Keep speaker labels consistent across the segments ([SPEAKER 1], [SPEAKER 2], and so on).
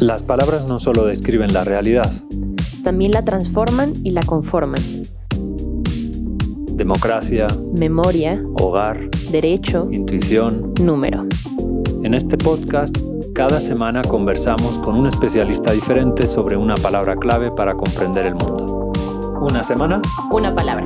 [SPEAKER 1] Las palabras no solo describen la realidad,
[SPEAKER 2] también la transforman y la conforman.
[SPEAKER 1] Democracia,
[SPEAKER 2] Memoria,
[SPEAKER 1] hogar,
[SPEAKER 2] derecho,
[SPEAKER 1] intuición.
[SPEAKER 2] número.
[SPEAKER 1] En este podcast, cada semana conversamos con un especialista diferente sobre una palabra clave para comprender el mundo. Una semana,
[SPEAKER 2] Una palabra.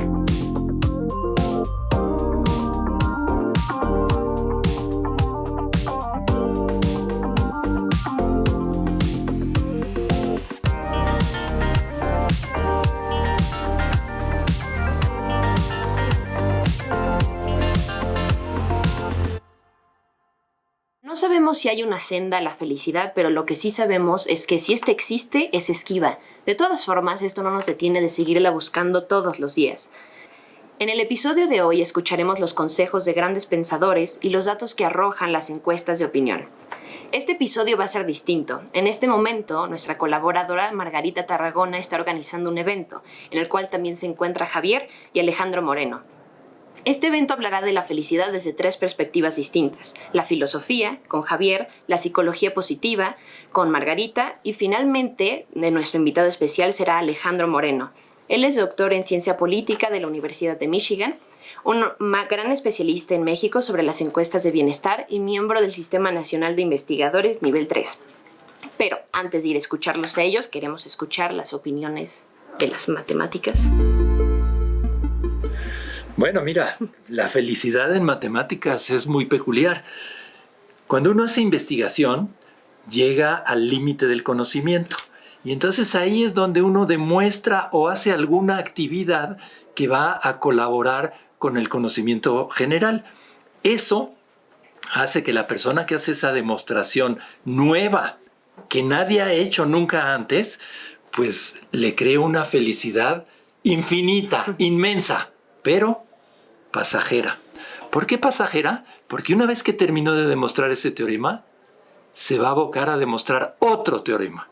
[SPEAKER 3] No sabemos si hay una senda a la felicidad, pero lo que sí sabemos es que si ésta existe, es esquiva. De todas formas, esto no nos detiene de seguirla buscando todos los días. En el episodio de hoy escucharemos los consejos de grandes pensadores y los datos que arrojan las encuestas de opinión. Este episodio va a ser distinto. En este momento, nuestra colaboradora Margarita Tarragona está organizando un evento, en el cual también se encuentra Javier y Alejandro Moreno. Este evento hablará de la felicidad desde tres perspectivas distintas: la filosofía, con Javier; la psicología positiva, con Margarita; y finalmente, nuestro invitado especial será Alejandro Moreno. Él es doctor en ciencia política de la Universidad de Michigan, un gran especialista en México sobre las encuestas de bienestar y miembro del Sistema Nacional de Investigadores Nivel 3. Pero antes de ir a escucharlos a ellos, queremos escuchar las opiniones de las matemáticas.
[SPEAKER 4] Bueno, mira, la felicidad en matemáticas es muy peculiar. Cuando uno hace investigación, llega al límite del conocimiento. Y entonces ahí es donde uno demuestra o hace alguna actividad que va a colaborar con el conocimiento general. Eso hace que la persona que hace esa demostración nueva, que nadie ha hecho nunca antes, pues le cree una felicidad infinita, inmensa, pero pasajera. ¿Por qué pasajera? Porque una vez que terminó de demostrar ese teorema, se va a abocar a demostrar otro teorema.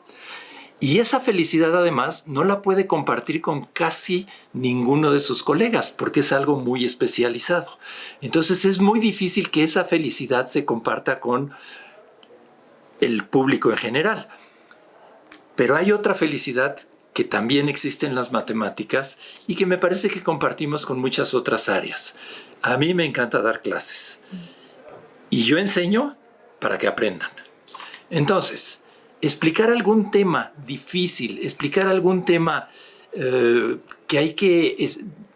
[SPEAKER 4] Y esa felicidad además no la puede compartir con casi ninguno de sus colegas porque es algo muy especializado. Entonces es muy difícil que esa felicidad se comparta con el público en general. Pero hay otra felicidad que también existe en las matemáticas y que me parece que compartimos con muchas otras áreas. A mí me encanta dar clases y yo enseño para que aprendan. Entonces, explicar algún tema difícil, explicar algún tema que hay que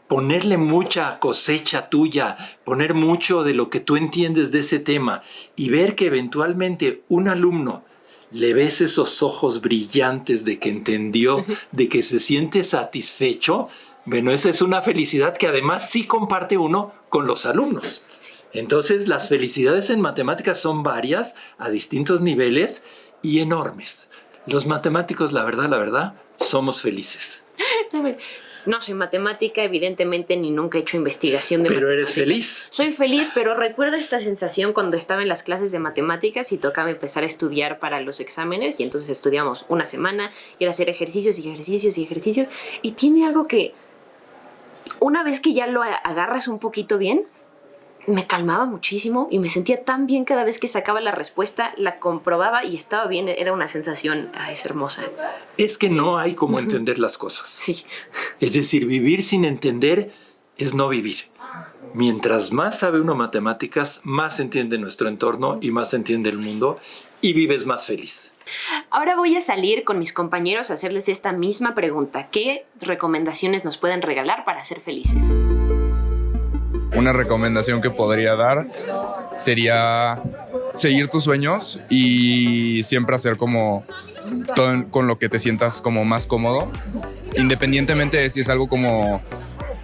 [SPEAKER 4] ponerle mucha cosecha tuya, poner mucho de lo que tú entiendes de ese tema y ver que eventualmente un alumno le ves esos ojos brillantes de que entendió, de que se siente satisfecho. Bueno, esa es una felicidad que además sí comparte uno con los alumnos. Entonces, las felicidades en matemáticas son varias, a distintos niveles y enormes. Los matemáticos, la verdad, somos felices.
[SPEAKER 3] No soy matemática, evidentemente, ni nunca he hecho investigación de
[SPEAKER 4] Pero
[SPEAKER 3] matemáticas.
[SPEAKER 4] eres feliz.
[SPEAKER 3] Soy feliz, pero recuerdo esta sensación cuando estaba en las clases de matemáticas y tocaba empezar a estudiar para los exámenes, y entonces estudiamos una semana y era hacer ejercicios y ejercicios y ejercicios, y tiene algo que una vez que ya lo agarras un poquito bien, me calmaba muchísimo y me sentía tan bien cada vez que sacaba la respuesta, la comprobaba y estaba bien. Era una sensación, es hermosa.
[SPEAKER 4] Es que no hay cómo entender las cosas.
[SPEAKER 3] Sí.
[SPEAKER 4] Es decir, vivir sin entender es no vivir. Mientras más sabe uno matemáticas, más entiende nuestro entorno y más entiende el mundo y vives más feliz.
[SPEAKER 3] Ahora voy a salir con mis compañeros a hacerles esta misma pregunta. ¿Qué recomendaciones nos pueden regalar para ser felices?
[SPEAKER 5] Una recomendación que podría dar sería seguir tus sueños y siempre hacer como todo con lo que te sientas como más cómodo, independientemente de si es algo como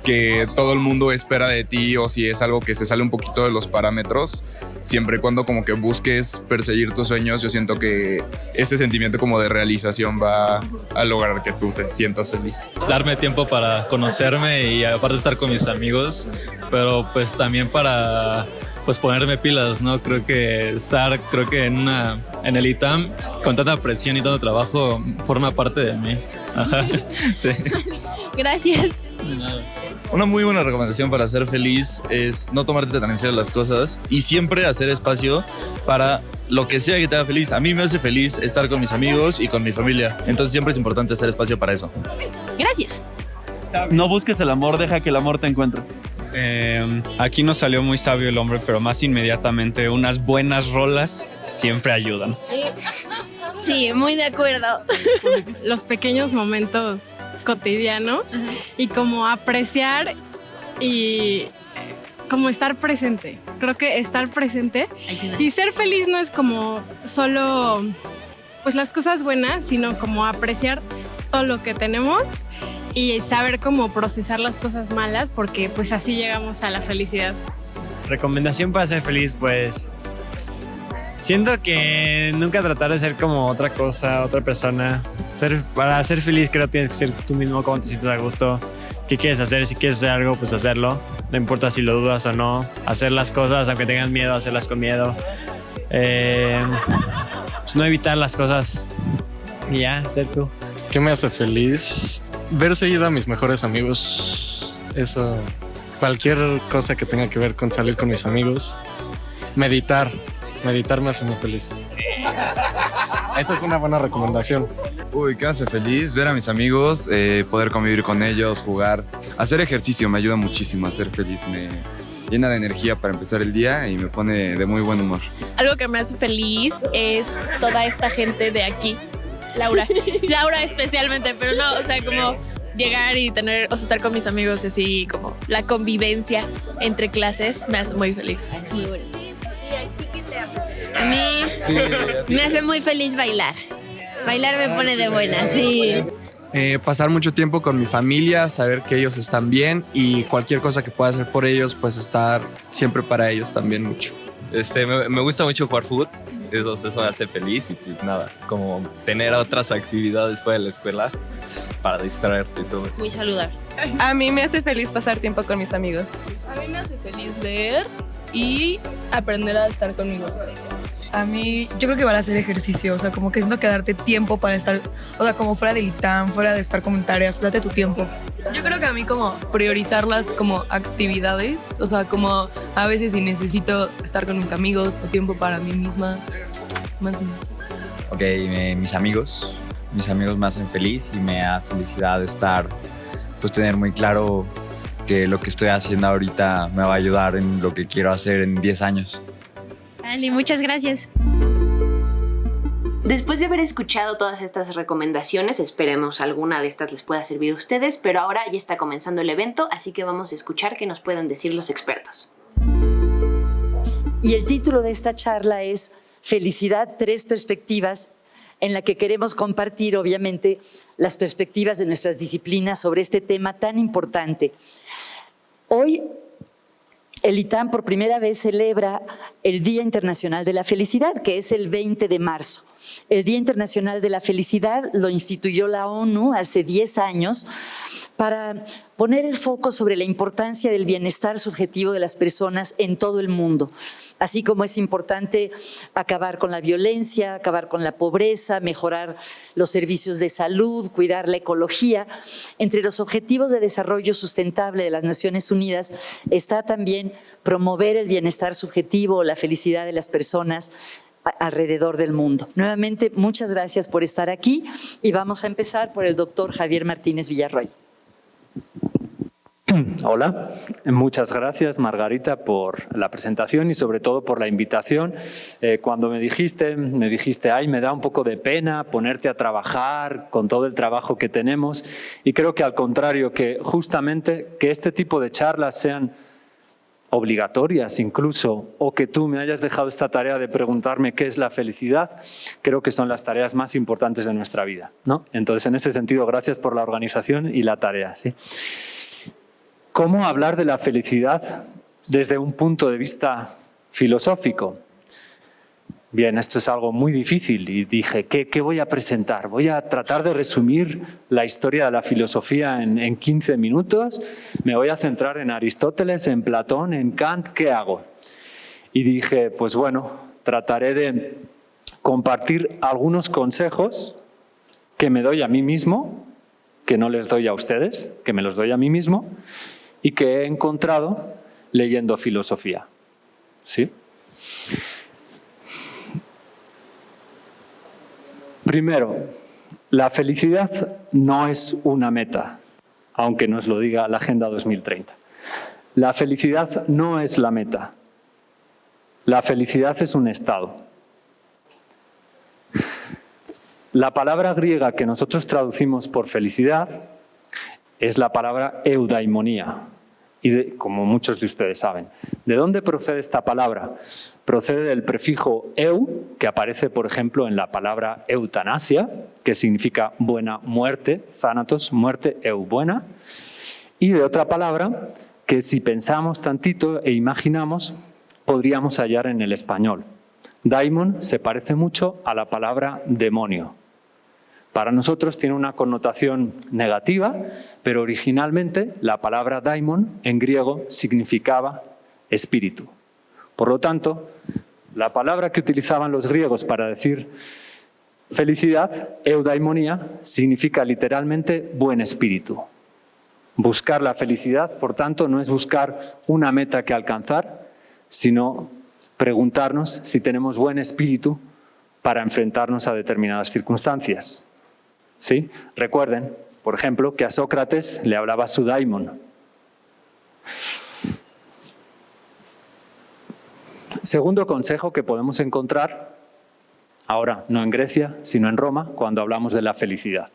[SPEAKER 5] que todo el mundo espera de ti o si es algo que se sale un poquito de los parámetros. Siempre y cuando como que busques perseguir tus sueños, yo siento que ese sentimiento como de realización va a lograr que tú te sientas feliz.
[SPEAKER 6] Darme tiempo para conocerme y aparte estar con mis amigos, pero pues también para pues ponerme pilas, ¿no? Creo que en el ITAM con tanta presión y tanto trabajo forma parte de mí. Ajá, sí.
[SPEAKER 2] Gracias.
[SPEAKER 6] De nada.
[SPEAKER 7] Una muy buena recomendación para ser feliz es no tomarte tan en serio las cosas y siempre hacer espacio para lo que sea que te haga feliz. A mí me hace feliz estar con mis amigos y con mi familia. Entonces siempre es importante hacer espacio para eso.
[SPEAKER 2] Gracias.
[SPEAKER 8] No busques el amor, deja que el amor te encuentre.
[SPEAKER 6] Aquí nos salió muy sabio el hombre, pero más inmediatamente unas buenas rolas siempre ayudan.
[SPEAKER 9] Sí, muy de acuerdo. Los pequeños momentos cotidianos y como apreciar y como estar presente. Creo que estar presente y ser feliz no es como solo pues las cosas buenas, sino como apreciar todo lo que tenemos y saber cómo procesar las cosas malas, porque pues así llegamos a la felicidad.
[SPEAKER 8] Recomendación para ser feliz, pues siento que nunca tratar de ser como otra cosa, otra persona. Para ser feliz creo que tienes que ser tú mismo, cómo te sientes a gusto, qué quieres hacer, si quieres hacer algo, pues hacerlo. No importa si lo dudas o no, hacer las cosas aunque tengas miedo, hacerlas con miedo. Pues no evitar las cosas y ya, ser tú.
[SPEAKER 10] ¿Qué me hace feliz? Ver seguido a mis mejores amigos. Eso, cualquier cosa que tenga que ver con salir con mis amigos. Meditar me hace muy feliz. Esa es una buena recomendación.
[SPEAKER 5] Uy, ¿qué me hace feliz? Ver a mis amigos, poder convivir con ellos, jugar. Hacer ejercicio me ayuda muchísimo a ser feliz. Me llena de energía para empezar el día y me pone de muy buen humor.
[SPEAKER 9] Algo que me hace feliz es toda esta gente de aquí. Laura especialmente, pero no, o sea, como llegar y tener, o sea, estar con mis amigos así, como la convivencia entre clases me hace muy feliz.
[SPEAKER 2] Muy bueno.
[SPEAKER 11] A mí me hace muy feliz bailar. Bailar me pone de buena, sí.
[SPEAKER 12] Pasar mucho tiempo con mi familia, saber que ellos están bien y cualquier cosa que pueda hacer por ellos, pues estar siempre para ellos también mucho.
[SPEAKER 13] Me gusta mucho jugar fútbol, eso me hace feliz y pues nada, como tener otras actividades fuera de la escuela para distraerte y todo.
[SPEAKER 2] Muy saludable.
[SPEAKER 14] A mí me hace feliz pasar tiempo con mis amigos.
[SPEAKER 15] A mí me hace feliz leer y aprender a estar conmigo.
[SPEAKER 16] A mí, yo creo que van a hacer ejercicio, o sea, como que siento que darte tiempo para estar, o sea, como fuera del ITAM, fuera de estar como en tareas, date tu tiempo.
[SPEAKER 15] Yo creo que a mí como priorizar las como actividades, o sea, como a veces si necesito estar con mis amigos o tiempo para mí misma, más o menos.
[SPEAKER 17] Ok, mis amigos me hacen feliz y me da felicidad estar, pues tener muy claro que lo que estoy haciendo ahorita me va a ayudar en lo que quiero hacer en 10 años.
[SPEAKER 2] Vale, muchas gracias.
[SPEAKER 3] Después de haber escuchado todas estas recomendaciones, esperemos alguna de estas les pueda servir a ustedes, pero ahora ya está comenzando el evento, así que vamos a escuchar qué nos pueden decir los expertos.
[SPEAKER 18] Y el título de esta charla es Felicidad, 3 perspectivas, en la que queremos compartir, obviamente, las perspectivas de nuestras disciplinas sobre este tema tan importante. Hoy, el ITAM por primera vez celebra el Día Internacional de la Felicidad, que es el 20 de marzo. El Día Internacional de la Felicidad lo instituyó la ONU hace 10 años para poner el foco sobre la importancia del bienestar subjetivo de las personas en todo el mundo, así como es importante acabar con la violencia, acabar con la pobreza, mejorar los servicios de salud, cuidar la ecología. Entre los objetivos de desarrollo sustentable de las Naciones Unidas está también promover el bienestar subjetivo, la felicidad de las personas alrededor del mundo. Nuevamente, muchas gracias por estar aquí y vamos a empezar por el doctor Javier Martínez Villarroel.
[SPEAKER 1] Hola, muchas gracias Margarita por la presentación y sobre todo por la invitación. Cuando me dijiste, ay, me da un poco de pena ponerte a trabajar con todo el trabajo que tenemos, y creo que al contrario, que justamente que este tipo de charlas sean obligatorias incluso, o que tú me hayas dejado esta tarea de preguntarme qué es la felicidad, creo que son las tareas más importantes de nuestra vida, ¿no? Entonces, en ese sentido, gracias por la organización y la tarea, ¿sí? ¿Cómo hablar de la felicidad desde un punto de vista filosófico? Bien, esto es algo muy difícil y dije, ¿qué voy a presentar? Voy a tratar de resumir la historia de la filosofía en 15 minutos. Me voy a centrar en Aristóteles, en Platón, en Kant. ¿Qué hago? Y dije, pues bueno, trataré de compartir algunos consejos que me doy a mí mismo, que no les doy a ustedes, que me los doy a mí mismo, y que he encontrado leyendo filosofía. ¿Sí? Primero, la felicidad no es una meta, aunque nos lo diga la Agenda 2030. La felicidad no es la meta. La felicidad es un estado. La palabra griega que nosotros traducimos por felicidad es la palabra eudaimonía. Y como muchos de ustedes saben, ¿de dónde procede esta palabra? Procede del prefijo eu, que aparece, por ejemplo, en la palabra eutanasia, que significa buena muerte, thanatos, muerte, eu, buena, y de otra palabra que si pensamos tantito e imaginamos, podríamos hallar en el español. Daimon se parece mucho a la palabra demonio. Para nosotros tiene una connotación negativa, pero originalmente la palabra daimon en griego significaba espíritu. Por lo tanto, la palabra que utilizaban los griegos para decir felicidad, eudaimonía, significa literalmente buen espíritu. Buscar la felicidad, por tanto, no es buscar una meta que alcanzar, sino preguntarnos si tenemos buen espíritu para enfrentarnos a determinadas circunstancias. ¿Sí? Recuerden, por ejemplo, que a Sócrates le hablaba su daimon. Segundo consejo que podemos encontrar, ahora no en Grecia, sino en Roma, cuando hablamos de la felicidad.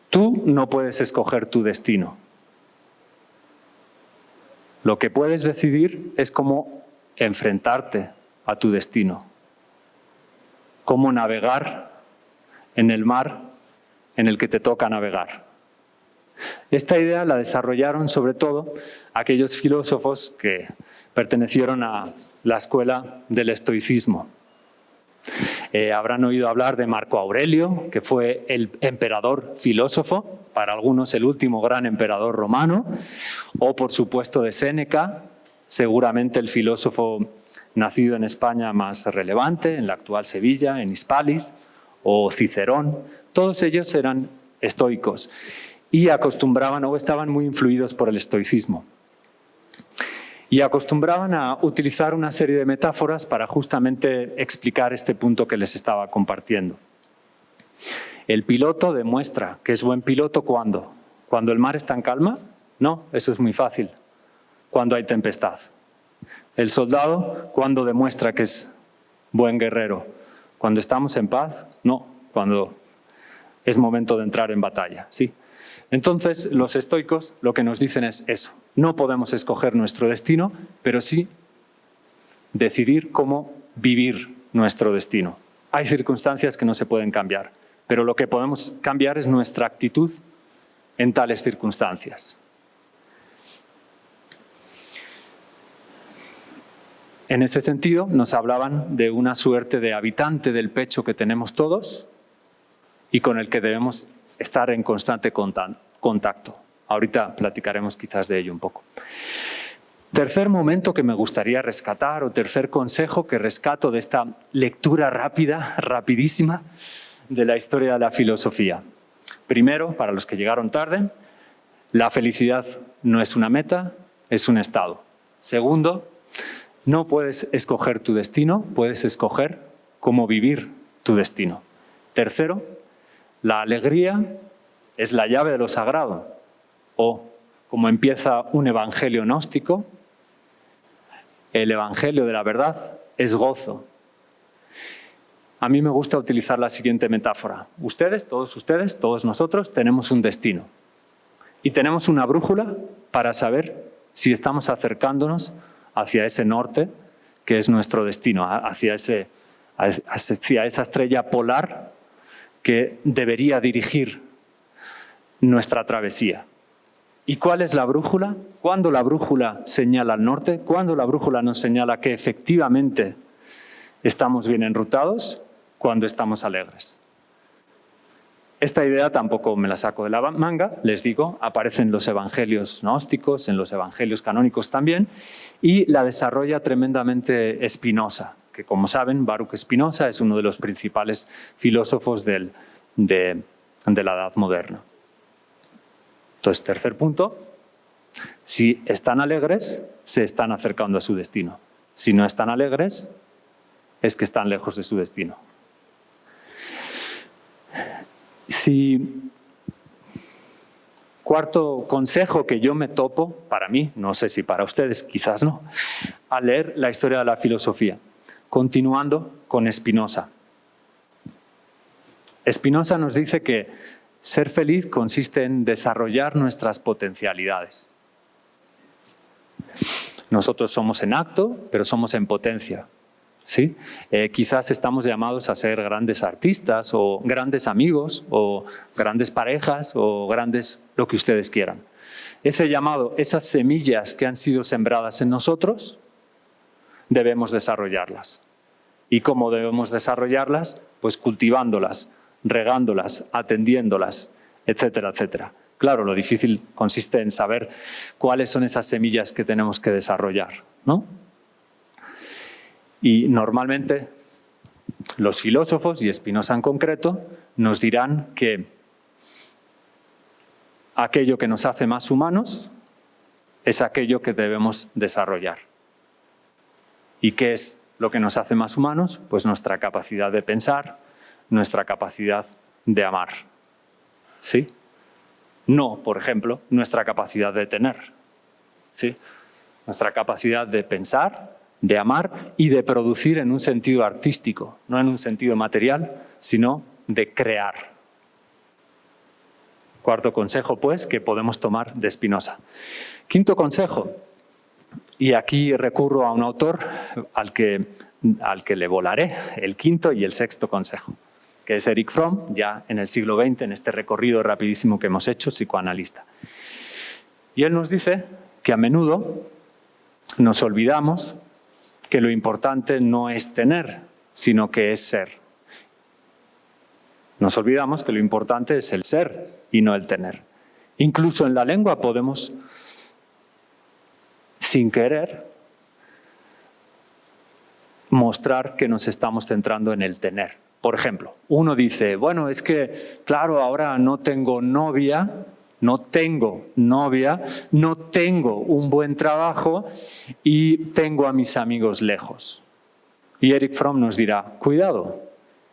[SPEAKER 1] Tú no puedes escoger tu destino. Lo que puedes decidir es cómo enfrentarte a tu destino, cómo navegar en el mar en el que te toca navegar. Esta idea la desarrollaron sobre todo aquellos filósofos que pertenecieron a la escuela del estoicismo. Habrán oído hablar de Marco Aurelio, que fue el emperador filósofo, para algunos el último gran emperador romano, o por supuesto de Séneca, seguramente el filósofo nacido en España más relevante, en la actual Sevilla, en Hispalis, o Cicerón. Todos ellos eran estoicos y acostumbraban o estaban muy influidos por el estoicismo. Y acostumbraban a utilizar una serie de metáforas para justamente explicar este punto que les estaba compartiendo. El piloto demuestra que es buen piloto ¿cuándo? ¿Cuando el mar está en calma? No, eso es muy fácil. Cuando hay tempestad. El soldado, ¿cuándo demuestra que es buen guerrero? ¿Cuando estamos en paz? No, cuando es momento de entrar en batalla, ¿sí? Entonces, los estoicos lo que nos dicen es eso. No podemos escoger nuestro destino, pero sí decidir cómo vivir nuestro destino. Hay circunstancias que no se pueden cambiar, pero lo que podemos cambiar es nuestra actitud en tales circunstancias. En ese sentido, nos hablaban de una suerte de habitante del pecho que tenemos todos y con el que debemos estar en constante contacto. Ahorita platicaremos quizás de ello un poco. Tercer momento que me gustaría rescatar, o tercer consejo que rescato de esta lectura rápida, rapidísima, de la historia de la filosofía. Primero, para los que llegaron tarde, la felicidad no es una meta, es un estado. Segundo, no puedes escoger tu destino, puedes escoger cómo vivir tu destino. Tercero, la alegría es la llave de lo sagrado, o como empieza un evangelio gnóstico, el evangelio de la verdad es gozo. A mí me gusta utilizar la siguiente metáfora. Ustedes, todos nosotros tenemos un destino y tenemos una brújula para saber si estamos acercándonos hacia ese norte que es nuestro destino, hacia esa estrella polar que debería dirigir nuestra travesía. ¿Y cuál es la brújula? ¿Cuándo la brújula señala al norte? ¿Cuándo la brújula nos señala que efectivamente estamos bien enrutados? Cuando estamos alegres. Esta idea tampoco me la saco de la manga, les digo, aparece en los evangelios gnósticos, en los evangelios canónicos también, y la desarrolla tremendamente Spinoza, que como saben, Baruch Spinoza es uno de los principales filósofos de la Edad Moderna. Entonces, tercer punto, si están alegres, se están acercando a su destino. Si no están alegres, es que están lejos de su destino. Cuarto consejo que yo me topo, para mí, no sé si para ustedes, quizás no, al leer la historia de la filosofía. Continuando con Spinoza. Spinoza nos dice que ser feliz consiste en desarrollar nuestras potencialidades. Nosotros somos en acto, pero somos en potencia. ¿Sí? Quizás estamos llamados a ser grandes artistas o grandes amigos o grandes parejas o grandes lo que ustedes quieran. Ese llamado, esas semillas que han sido sembradas en nosotros, debemos desarrollarlas. ¿Y cómo debemos desarrollarlas? Pues cultivándolas, regándolas, atendiéndolas, etcétera, etcétera. Claro, lo difícil consiste en saber cuáles son esas semillas que tenemos que desarrollar, ¿no? Y normalmente los filósofos, y Spinoza en concreto, nos dirán que aquello que nos hace más humanos es aquello que debemos desarrollar. ¿Y qué es lo que nos hace más humanos? Pues nuestra capacidad de pensar, nuestra capacidad de amar. ¿Sí? No, por ejemplo, nuestra capacidad de tener. ¿Sí? Nuestra capacidad de pensar, de amar y de producir en un sentido artístico, no en un sentido material, sino de crear. Cuarto consejo, pues, que podemos tomar de Spinoza. Quinto consejo, y aquí recurro a un autor al que le volaré, el quinto y el sexto consejo, que es Erich Fromm, ya en el siglo XX, en este recorrido rapidísimo que hemos hecho, psicoanalista. Y él nos dice que a menudo nos olvidamos que lo importante no es tener, sino que es ser. Nos olvidamos que lo importante es el ser y no el tener. Incluso en la lengua podemos, sin querer, mostrar que nos estamos centrando en el tener. Por ejemplo, uno dice, bueno, es que, claro, ahora no tengo novia, no tengo un buen trabajo y tengo a mis amigos lejos. Y Erich Fromm nos dirá, cuidado,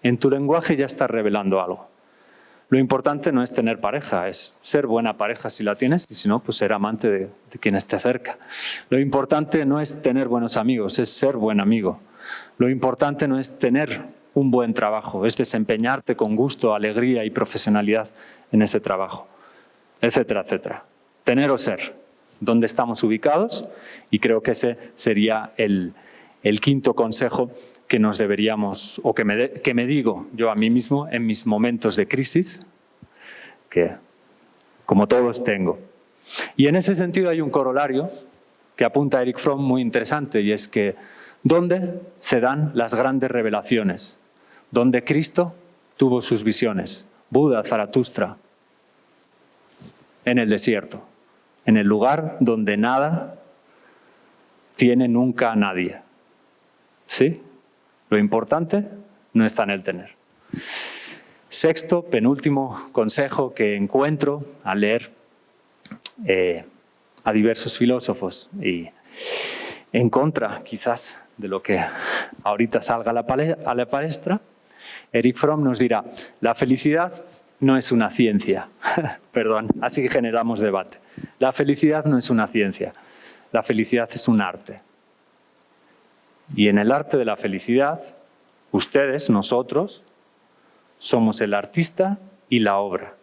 [SPEAKER 1] en tu lenguaje ya estás revelando algo. Lo importante no es tener pareja, es ser buena pareja si la tienes, y si no, pues ser amante de quien esté cerca. Lo importante no es tener buenos amigos, es ser buen amigo. Lo importante no es tener un buen trabajo, es desempeñarte con gusto, alegría y profesionalidad en ese trabajo, etcétera, etcétera. Tener o ser, dónde estamos ubicados, y creo que ese sería el quinto consejo que nos deberíamos, o que me digo yo a mí mismo en mis momentos de crisis, que como todos tengo. Y en ese sentido hay un corolario que apunta a Erich Fromm muy interesante, y es que ¿dónde se dan las grandes revelaciones? ¿Dónde Cristo tuvo sus visiones? Buda, Zaratustra. En el desierto, en el lugar donde nada tiene nunca a nadie. ¿Sí? Lo importante no está en el tener. Sexto, penúltimo consejo que encuentro al leer a diversos filósofos y en contra, quizás, de lo que ahorita salga a la palestra, Erich Fromm nos dirá, la felicidad no es una ciencia. Perdón, así generamos debate. La felicidad no es una ciencia, la felicidad es un arte. Y en el arte de la felicidad, ustedes, nosotros, somos el artista y la obra.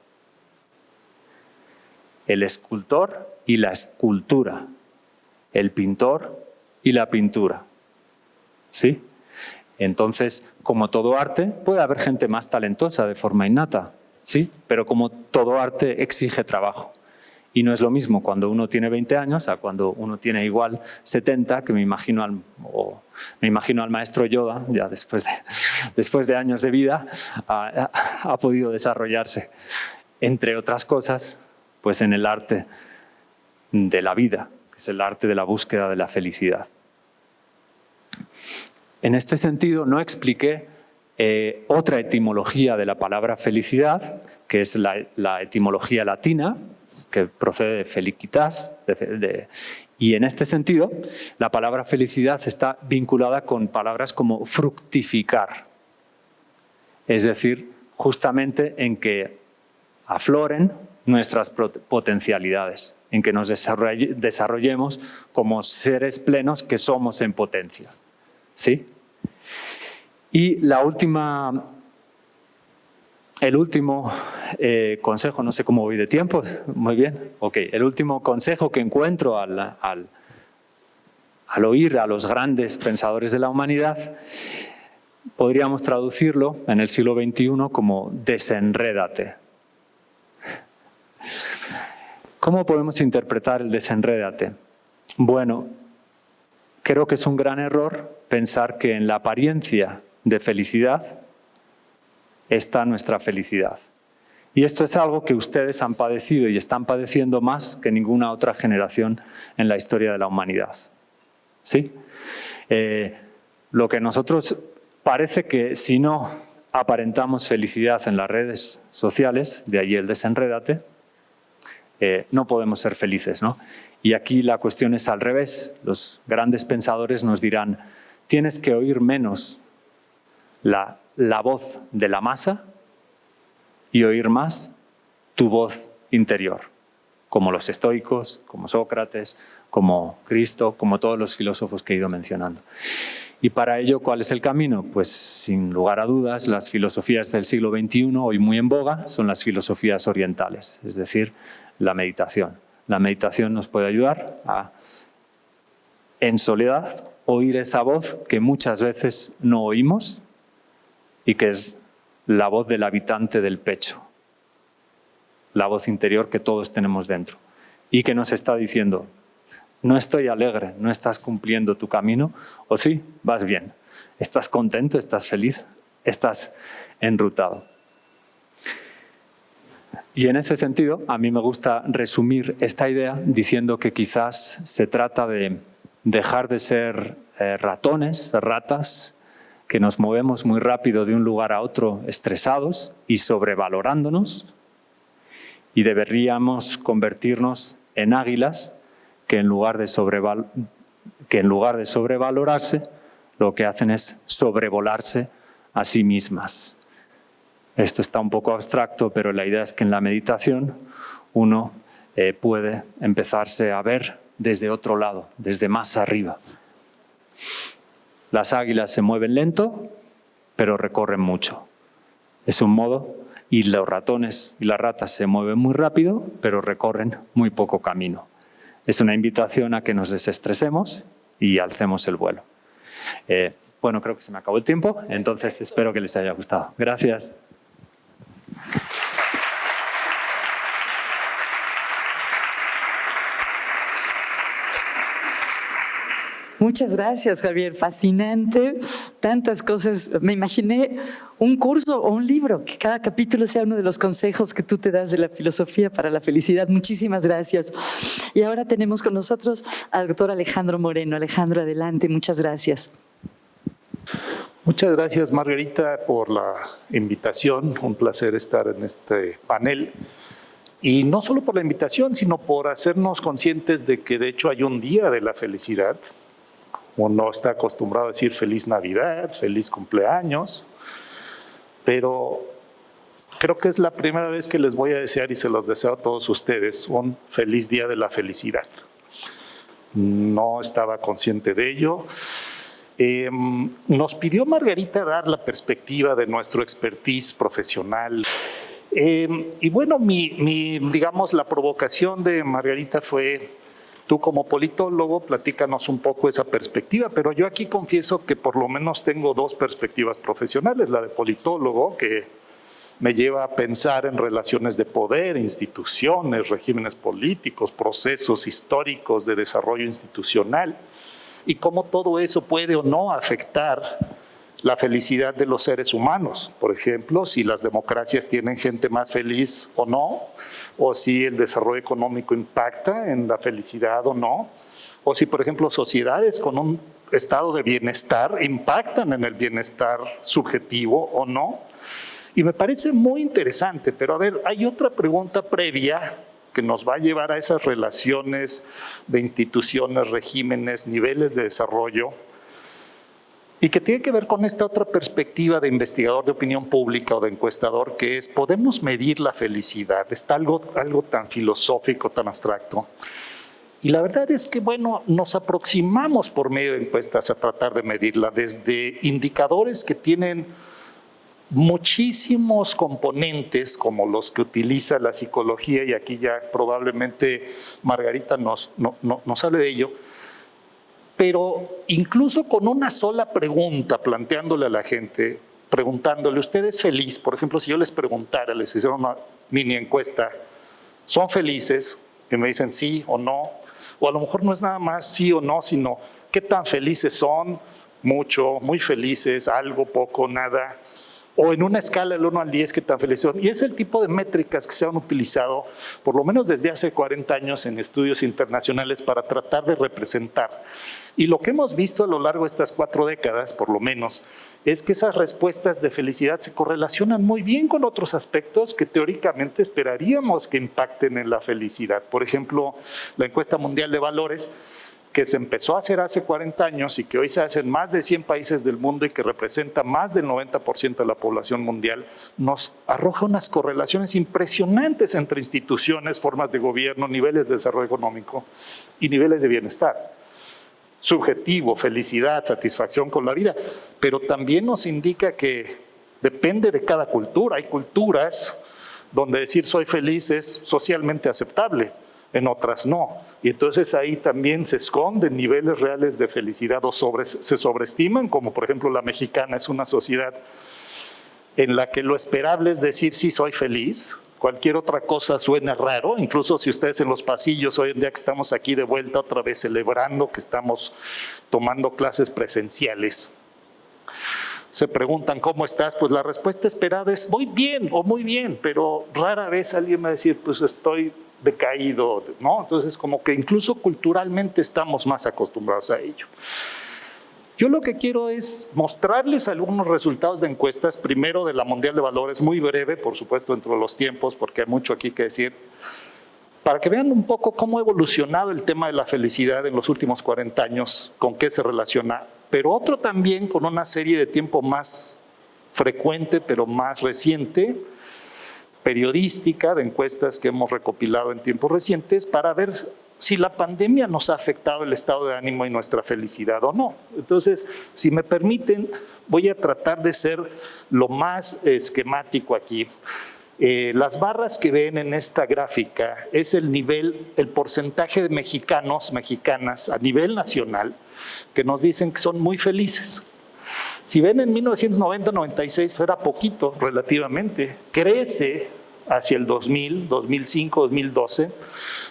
[SPEAKER 1] El escultor y la escultura. El pintor y la pintura. ¿Sí? Entonces, como todo arte, puede haber gente más talentosa de forma innata, ¿sí? Pero como todo arte exige trabajo. Y no es lo mismo cuando uno tiene 20 años a cuando uno tiene igual 70, que me imagino al maestro Yoda, ya después de años de vida, ha podido desarrollarse, entre otras cosas, pues en el arte de la vida, que es el arte de la búsqueda de la felicidad. En este sentido, no expliqué otra etimología de la palabra felicidad, que es la etimología latina, que procede de felicitas, y en este sentido, la palabra felicidad está vinculada con palabras como fructificar. Es decir, justamente en que afloren nuestras potencialidades, en que nos desarrollemos como seres plenos que somos en potencia. ¿Sí? Y el último consejo, no sé cómo voy de tiempo, muy bien, ok. El último consejo que encuentro al oír a los grandes pensadores de la humanidad, podríamos traducirlo en el siglo XXI como desenrédate. ¿Cómo podemos interpretar el desenrédate? Bueno, creo que es un gran error pensar que en la apariencia de felicidad está nuestra felicidad. Y esto es algo que ustedes han padecido y están padeciendo más que ninguna otra generación en la historia de la humanidad. ¿Sí? Lo que nosotros parece que si no aparentamos felicidad en las redes sociales, de allí el desenrédate, no podemos ser felices, ¿no? Y aquí la cuestión es al revés. Los grandes pensadores nos dirán, tienes que oír menos la voz de la masa y oír más tu voz interior, como los estoicos, como Sócrates, como Cristo, como todos los filósofos que he ido mencionando. Y para ello, ¿cuál es el camino? Pues sin lugar a dudas, las filosofías del siglo XXI, hoy muy en boga, son las filosofías orientales, es decir, la meditación. La meditación nos puede ayudar a, en soledad, oír esa voz que muchas veces no oímos y que es la voz del habitante del pecho, la voz interior que todos tenemos dentro y que nos está diciendo, no estoy alegre, no estás cumpliendo tu camino, o sí, vas bien, estás contento, estás feliz, estás enrutado. Y en ese sentido, a mí me gusta resumir esta idea diciendo que quizás se trata de dejar de ser ratones, ratas, que nos movemos muy rápido de un lugar a otro estresados y sobrevalorándonos, y deberíamos convertirnos en águilas que en lugar de sobrevalorarse, lo que hacen es sobrevolarse a sí mismas. Esto está un poco abstracto, pero la idea es que en la meditación uno puede empezarse a ver desde otro lado, desde más arriba. Las águilas se mueven lento, pero recorren mucho. Es un modo, y los ratones y las ratas se mueven muy rápido, pero recorren muy poco camino. Es una invitación a que nos desestresemos y alcemos el vuelo. Bueno, creo que se me acabó el tiempo, entonces espero que les haya gustado. Gracias.
[SPEAKER 18] Muchas gracias, Javier. Fascinante. Tantas cosas. Me imaginé un curso o un libro, que cada capítulo sea uno de los consejos que tú te das de la filosofía para la felicidad. Muchísimas gracias. Y ahora tenemos con nosotros al doctor Alejandro Moreno. Alejandro, adelante. Muchas gracias.
[SPEAKER 19] Muchas gracias, Margarita, por la invitación. Un placer estar en este panel. Y no solo por la invitación, sino por hacernos conscientes de que de hecho hay un día de la felicidad. Uno está acostumbrado a decir feliz Navidad, feliz cumpleaños, pero creo que es la primera vez que les voy a desear, y se los deseo a todos ustedes, un feliz día de la felicidad. No estaba consciente de ello. Nos pidió Margarita dar la perspectiva de nuestro expertise profesional. Y bueno, digamos, la provocación de Margarita fue: tú como politólogo, platícanos un poco esa perspectiva, pero yo aquí confieso que por lo menos tengo dos perspectivas profesionales. La de politólogo, que me lleva a pensar en relaciones de poder, instituciones, regímenes políticos, procesos históricos de desarrollo institucional, y cómo todo eso puede o no afectar la felicidad de los seres humanos. Por ejemplo, si las democracias tienen gente más feliz o no, o si el desarrollo económico impacta en la felicidad o no, o si, por ejemplo, sociedades con un estado de bienestar impactan en el bienestar subjetivo o no. Y me parece muy interesante, pero a ver, hay otra pregunta previa que nos va a llevar a esas relaciones de instituciones, regímenes, niveles de desarrollo, y que tiene que ver con esta otra perspectiva de investigador de opinión pública o de encuestador, que es, ¿podemos medir la felicidad? Está algo tan filosófico, tan abstracto. Y la verdad es que, bueno, nos aproximamos por medio de encuestas a tratar de medirla, desde indicadores que tienen muchísimos componentes, como los que utiliza la psicología, y aquí ya probablemente Margarita nos hable de ello, pero incluso con una sola pregunta, planteándole a la gente, preguntándole, ¿usted es feliz? Por ejemplo, si yo les preguntara, les hiciera una mini encuesta, ¿son felices? Y me dicen sí o no, o a lo mejor no es nada más sí o no, sino ¿qué tan felices son? Mucho, muy felices, algo, poco, nada. O en una escala del 1 al 10, ¿qué tan felices son? Y es el tipo de métricas que se han utilizado, por lo menos desde hace 40 años, en estudios internacionales para tratar de representar. Y lo que hemos visto a lo largo de estas 4 décadas, por lo menos, es que esas respuestas de felicidad se correlacionan muy bien con otros aspectos que teóricamente esperaríamos que impacten en la felicidad. Por ejemplo, la encuesta mundial de valores, que se empezó a hacer hace 40 años y que hoy se hace en más de 100 países del mundo y que representa más del 90% de la población mundial, nos arroja unas correlaciones impresionantes entre instituciones, formas de gobierno, niveles de desarrollo económico y niveles de bienestar subjetivo, felicidad, satisfacción con la vida, pero también nos indica que depende de cada cultura. Hay culturas donde decir soy feliz es socialmente aceptable, en otras no. Y entonces ahí también se esconden niveles reales de felicidad o se sobreestiman, como por ejemplo la mexicana es una sociedad en la que lo esperable es decir sí soy feliz. Cualquier otra cosa suena raro, incluso si ustedes en los pasillos hoy en día que estamos aquí de vuelta otra vez celebrando que estamos tomando clases presenciales, se preguntan ¿cómo estás? Pues la respuesta esperada es muy bien o muy bien, pero rara vez alguien va a decir pues estoy decaído, ¿no? Entonces como que incluso culturalmente estamos más acostumbrados a ello. Yo lo que quiero es mostrarles algunos resultados de encuestas, primero de la Mundial de Valores, muy breve, por supuesto, dentro de los tiempos, porque hay mucho aquí que decir, para que vean un poco cómo ha evolucionado el tema de la felicidad en los últimos 40 años, con qué se relaciona, pero otro también con una serie de tiempo más frecuente, pero más reciente, periodística, de encuestas que hemos recopilado en tiempos recientes, para ver si la pandemia nos ha afectado el estado de ánimo y nuestra felicidad o no. Entonces, si me permiten, voy a tratar de ser lo más esquemático aquí. Las barras que ven en esta gráfica es el porcentaje de mexicanos, mexicanas a nivel nacional que nos dicen que son muy felices. Si ven en 1990-96 era poquito relativamente, crece hacia el 2000, 2005, 2012,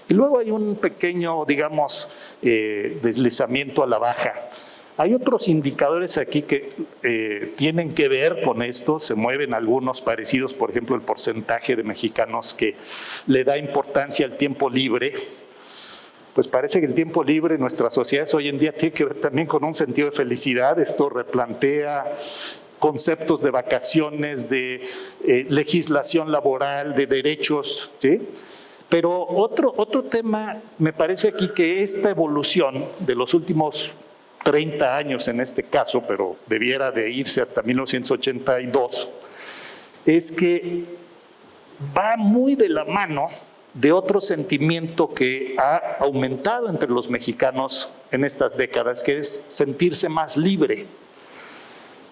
[SPEAKER 19] y luego hay un pequeño, digamos, deslizamiento a la baja. Hay otros indicadores aquí que tienen que ver con esto, se mueven algunos parecidos, por ejemplo, el porcentaje de mexicanos que le da importancia al tiempo libre. Pues parece que el tiempo libre en nuestras sociedades hoy en día tiene que ver también con un sentido de felicidad. Esto replantea conceptos de vacaciones, de legislación laboral, de derechos, ¿sí? Pero otro tema, me parece aquí que esta evolución de los últimos 30 años en este caso, pero debiera de irse hasta 1982, es que va muy de la mano de otro sentimiento que ha aumentado entre los mexicanos en estas décadas, que es sentirse más libre.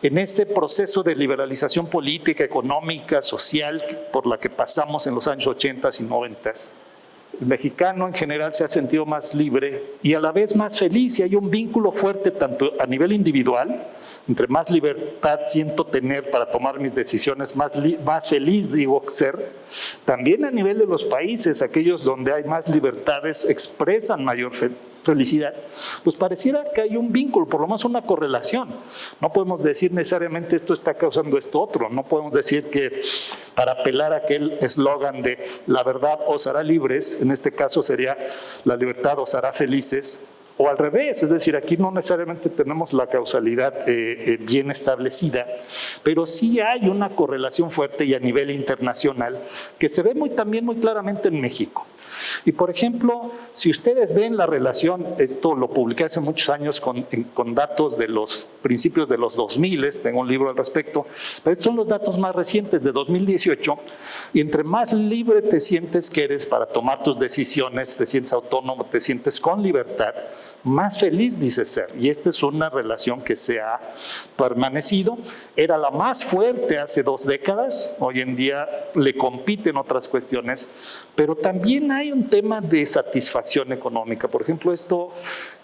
[SPEAKER 19] En ese proceso de liberalización política, económica, social, por la que pasamos en los años 80 y 90, el mexicano en general se ha sentido más libre y a la vez más feliz, y hay un vínculo fuerte tanto a nivel individual, entre más libertad siento tener para tomar mis decisiones, más feliz digo ser, también a nivel de los países, aquellos donde hay más libertades expresan mayor felicidad, pues pareciera que hay un vínculo, por lo menos una correlación. No podemos decir necesariamente esto está causando esto otro, no podemos decir que para apelar a aquel eslogan de la verdad os hará libres, en este caso sería la libertad os hará felices, o al revés, es decir, aquí no necesariamente tenemos la causalidad bien establecida, pero sí hay una correlación fuerte y a nivel internacional que se ve también muy claramente en México. Y por ejemplo, si ustedes ven la relación, esto lo publiqué hace muchos años con datos de los principios de los 2000, tengo un libro al respecto, pero estos son los datos más recientes de 2018, y entre más libre te sientes que eres para tomar tus decisiones, te sientes autónomo, te sientes con libertad, más feliz dices ser. Y esta es una relación que se ha permanecido. Era la más fuerte hace 2 décadas, hoy en día le compiten otras cuestiones, pero también hay un tema de satisfacción económica. Por ejemplo, esto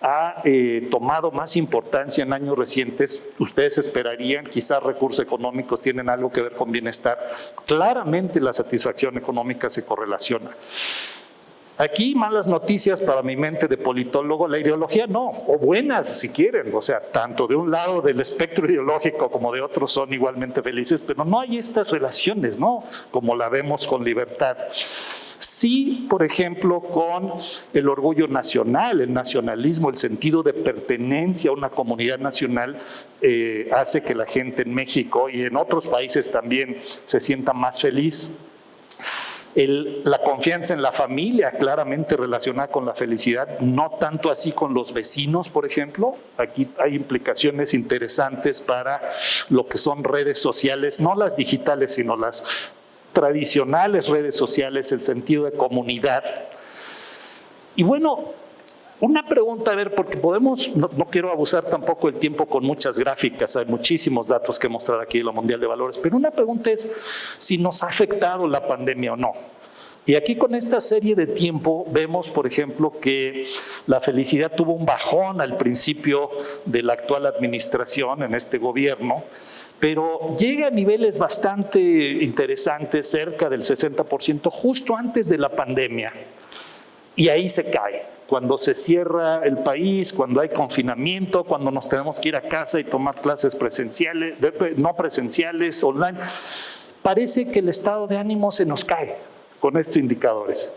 [SPEAKER 19] ha tomado más importancia en años recientes. Ustedes esperarían, quizás recursos económicos tienen algo que ver con bienestar. Claramente la satisfacción económica se correlaciona. Aquí malas noticias para mi mente de politólogo, la ideología no, o buenas si quieren, o sea, tanto de un lado del espectro ideológico como de otros son igualmente felices, pero no hay estas relaciones, ¿no? Como la vemos con libertad. Sí, por ejemplo, con el orgullo nacional, el nacionalismo, el sentido de pertenencia a una comunidad nacional hace que la gente en México y en otros países también se sienta más feliz. La confianza en la familia, claramente relacionada con la felicidad, no tanto así con los vecinos, por ejemplo. Aquí hay implicaciones interesantes para lo que son redes sociales, no las digitales, sino las tradicionales redes sociales, el sentido de comunidad. Y bueno, una pregunta, a ver, porque podemos, no quiero abusar tampoco del tiempo con muchas gráficas, hay muchísimos datos que mostrar aquí de la Mundial de Valores, pero una pregunta es si nos ha afectado la pandemia o no. Y aquí con esta serie de tiempo vemos, por ejemplo, que la felicidad tuvo un bajón al principio de la actual administración en este gobierno, pero llega a niveles bastante interesantes, cerca del 60%, justo antes de la pandemia. Y ahí se cae, cuando se cierra el país, cuando hay confinamiento, cuando nos tenemos que ir a casa y tomar clases presenciales, no presenciales, online. Parece que el estado de ánimo se nos cae con estos indicadores.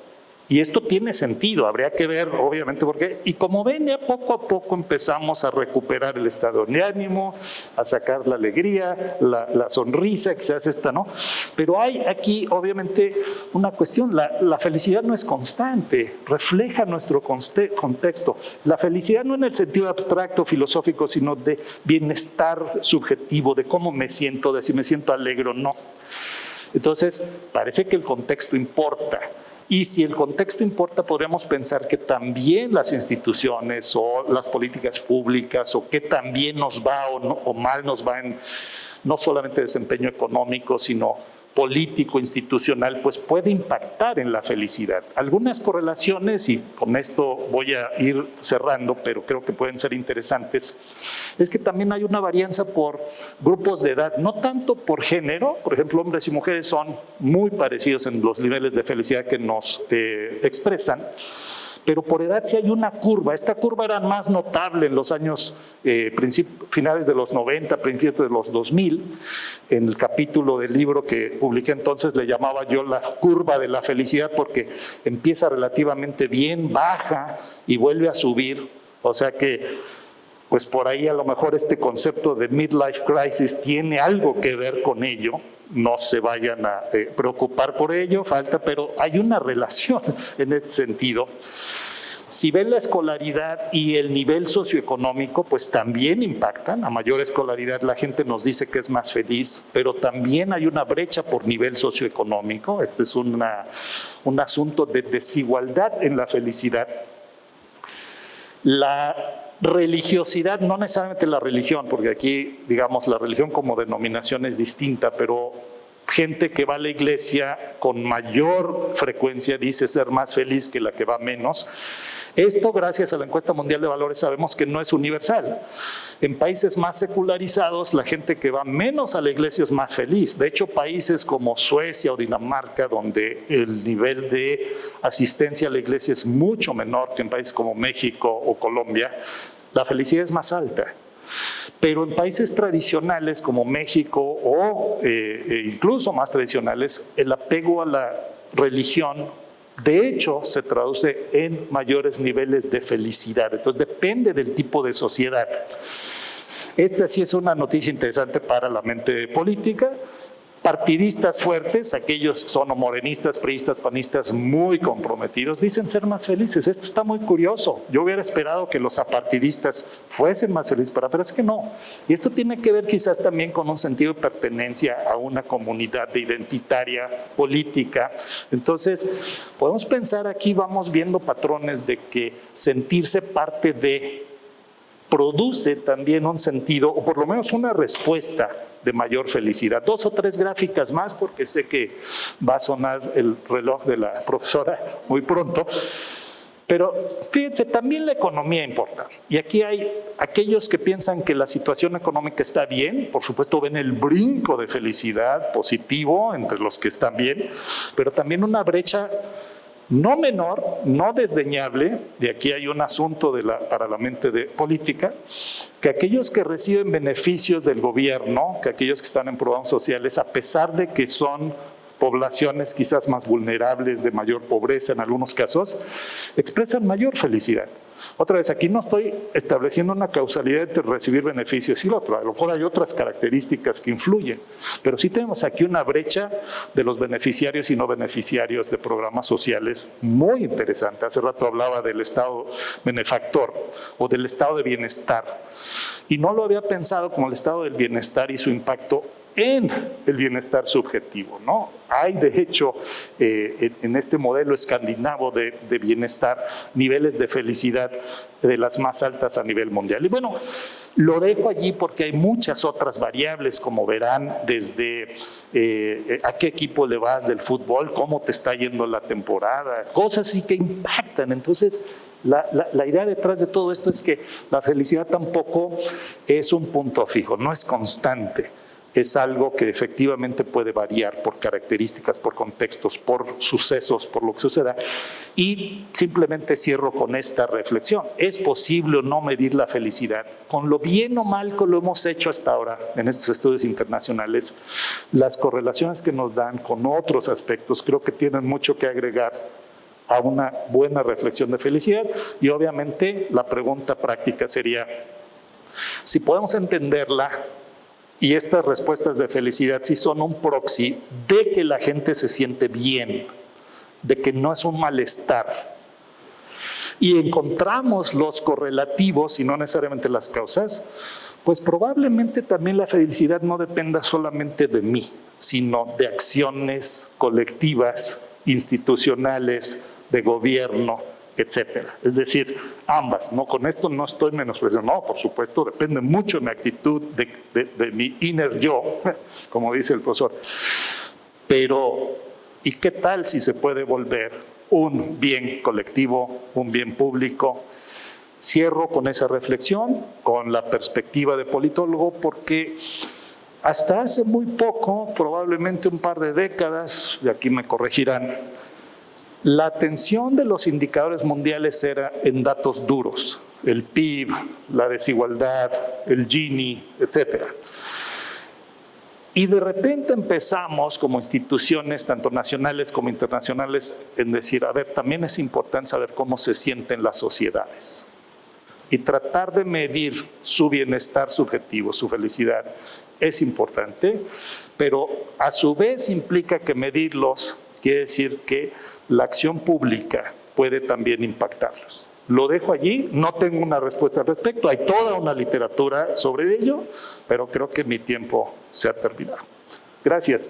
[SPEAKER 19] Y esto tiene sentido, habría que ver obviamente por qué. Y como ven, ya poco a poco empezamos a recuperar el estado de ánimo, a sacar la alegría, la sonrisa, quizás esta no. Pero hay aquí obviamente una cuestión, la felicidad no es constante, refleja nuestro contexto. La felicidad no en el sentido abstracto, filosófico, sino de bienestar subjetivo, de cómo me siento, de si me siento alegre o no. Entonces, parece que el contexto importa. Y si el contexto importa, podríamos pensar que también las instituciones o las políticas públicas o que también nos va o mal nos va en no solamente desempeño económico, sino político, institucional, pues puede impactar en la felicidad. Algunas correlaciones, y con esto voy a ir cerrando, pero creo que pueden ser interesantes, es que también hay una varianza por grupos de edad, no tanto por género. Por ejemplo, hombres y mujeres son muy parecidos en los niveles de felicidad que nos expresan, pero por edad sí hay una curva. Esta curva era más notable en los años finales de los 90, principios de los 2000. En el capítulo del libro que publiqué entonces le llamaba yo la curva de la felicidad, porque empieza relativamente bien, baja y vuelve a subir. O sea que pues por ahí a lo mejor este concepto de midlife crisis tiene algo que ver con ello. No se vayan a preocupar por ello, pero hay una relación en este sentido. Si ven la escolaridad y el nivel socioeconómico, pues también impactan. A mayor escolaridad la gente nos dice que es más feliz, pero también hay una brecha por nivel socioeconómico. Este es un asunto de desigualdad en la felicidad. La religiosidad, no necesariamente la religión, porque aquí, digamos, la religión como denominación es distinta, pero gente que va a la iglesia con mayor frecuencia dice ser más feliz que la que va menos. Esto, gracias a la encuesta mundial de valores, sabemos que no es universal. En países más secularizados, la gente que va menos a la iglesia es más feliz. De hecho, países como Suecia o Dinamarca, donde el nivel de asistencia a la iglesia es mucho menor que en países como México o Colombia, la felicidad es más alta. Pero en países tradicionales como México o incluso más tradicionales, el apego a la religión de hecho se traduce en mayores niveles de felicidad. Entonces depende del tipo de sociedad. Esta sí es una noticia interesante para la mente política. Partidistas fuertes, aquellos que son morenistas, priistas, panistas muy comprometidos, dicen ser más felices. Esto está muy curioso. Yo hubiera esperado que los apartidistas fuesen más felices, pero es que no. Y esto tiene que ver quizás también con un sentido de pertenencia a una comunidad identitaria, política. Entonces, podemos pensar aquí, vamos viendo patrones de que sentirse parte de produce también un sentido, o por lo menos una respuesta de mayor felicidad. 2 o 3 gráficas más, porque sé que va a sonar el reloj de la profesora muy pronto. Pero fíjense, también la economía importa. Y aquí hay aquellos que piensan que la situación económica está bien, por supuesto ven el brinco de felicidad positivo entre los que están bien, pero también una brecha no menor, no desdeñable, y aquí hay un asunto para la mente de política, que aquellos que reciben beneficios del gobierno, que aquellos que están en programas sociales, a pesar de que son poblaciones quizás más vulnerables, de mayor pobreza en algunos casos, expresan mayor felicidad. Otra vez, aquí no estoy estableciendo una causalidad entre recibir beneficios y lo otro. A lo mejor hay otras características que influyen, pero sí tenemos aquí una brecha de los beneficiarios y no beneficiarios de programas sociales muy interesante. Hace rato hablaba del estado benefactor o del estado de bienestar, y no lo había pensado como el estado del bienestar y su impacto en el bienestar subjetivo, ¿no? Hay, de hecho, en este modelo escandinavo de bienestar, niveles de felicidad de las más altas a nivel mundial. Y bueno, lo dejo allí porque hay muchas otras variables, como verán, desde a qué equipo le vas del fútbol, cómo te está yendo la temporada, cosas así que impactan. Entonces, la idea detrás de todo esto es que la felicidad tampoco es un punto fijo, no es constante. Es algo que efectivamente puede variar por características, por contextos, por sucesos, por lo que suceda. Y simplemente cierro con esta reflexión. ¿Es posible o no medir la felicidad? Con lo bien o mal que lo hemos hecho hasta ahora en estos estudios internacionales, las correlaciones que nos dan con otros aspectos creo que tienen mucho que agregar a una buena reflexión de felicidad. Y obviamente la pregunta práctica sería, si podemos entenderla, y estas respuestas de felicidad sí son un proxy de que la gente se siente bien, de que no es un malestar. Y encontramos los correlativos y no necesariamente las causas, pues probablemente también la felicidad no dependa solamente de mí, sino de acciones colectivas, institucionales, de gobierno, etcétera. Es decir, ambas, ¿no? Con esto no estoy menospreciando, no, por supuesto, depende mucho de mi actitud, de mi inner yo, como dice el profesor. Pero, ¿y qué tal si se puede volver un bien colectivo, un bien público? Cierro con esa reflexión, con la perspectiva de politólogo, porque hasta hace muy poco, probablemente un par de décadas, y aquí me corregirán, la atención de los indicadores mundiales era en datos duros, el PIB, la desigualdad, el Gini, etc. Y de repente empezamos como instituciones, tanto nacionales como internacionales, en decir, a ver, también es importante saber cómo se sienten las sociedades y tratar de medir su bienestar subjetivo, su felicidad, es importante, pero a su vez implica que medirlos quiere decir que la acción pública puede también impactarlos. Lo dejo allí, no tengo una respuesta al respecto, hay toda una literatura sobre ello, pero creo que mi tiempo se ha terminado. Gracias.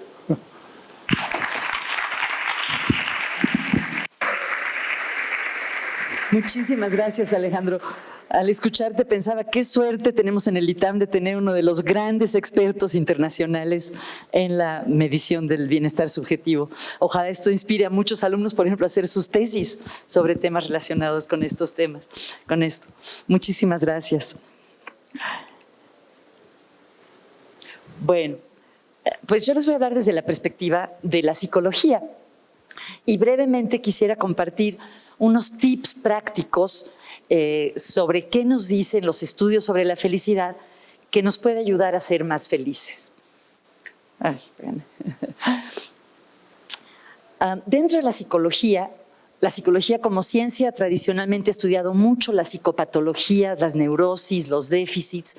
[SPEAKER 18] Muchísimas gracias, Alejandro. Al escucharte pensaba, qué suerte tenemos en el ITAM de tener uno de los grandes expertos internacionales en la medición del bienestar subjetivo. Ojalá esto inspire a muchos alumnos, por ejemplo, a hacer sus tesis sobre temas relacionados con estos temas, con esto. Muchísimas gracias. Bueno, pues yo les voy a hablar desde la perspectiva de la psicología y brevemente quisiera compartir unos tips prácticos sobre qué nos dicen los estudios sobre la felicidad que nos puede ayudar a ser más felices. Dentro de la psicología como ciencia tradicionalmente ha estudiado mucho las psicopatologías, las neurosis, los déficits,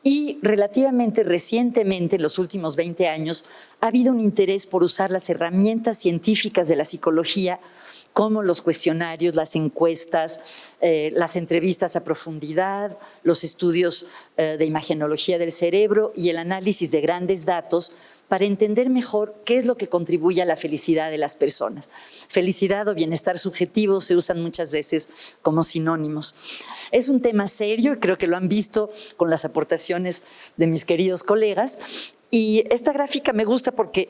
[SPEAKER 18] Y relativamente recientemente, en los últimos 20 años, ha habido un interés por usar las herramientas científicas de la psicología, como los cuestionarios, las encuestas, las entrevistas a profundidad, los estudios de imagenología del cerebro y el análisis de grandes datos para entender mejor qué es lo que contribuye a la felicidad de las personas. Felicidad o bienestar subjetivo se usan muchas veces como sinónimos. Es un tema serio y creo que lo han visto con las aportaciones de mis queridos colegas. Y esta gráfica me gusta porque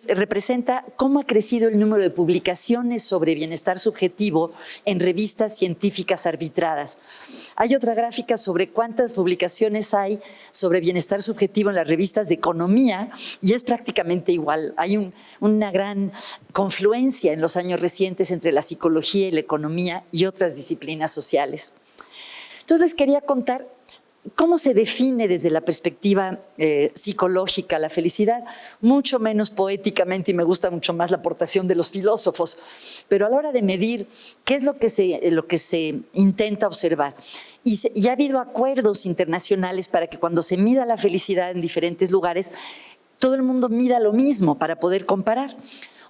[SPEAKER 18] representa cómo ha crecido el número de publicaciones sobre bienestar subjetivo en revistas científicas arbitradas. Hay otra gráfica sobre cuántas publicaciones hay sobre bienestar subjetivo en las revistas de economía y es prácticamente igual. Hay una gran confluencia en los años recientes entre la psicología y la economía y otras disciplinas sociales. Entonces quería contar ¿cómo se define desde la perspectiva psicológica la felicidad? Mucho menos poéticamente, y me gusta mucho más la aportación de los filósofos, pero a la hora de medir qué es lo que se intenta observar. Y ha habido acuerdos internacionales para que cuando se mida la felicidad en diferentes lugares, todo el mundo mida lo mismo para poder comparar.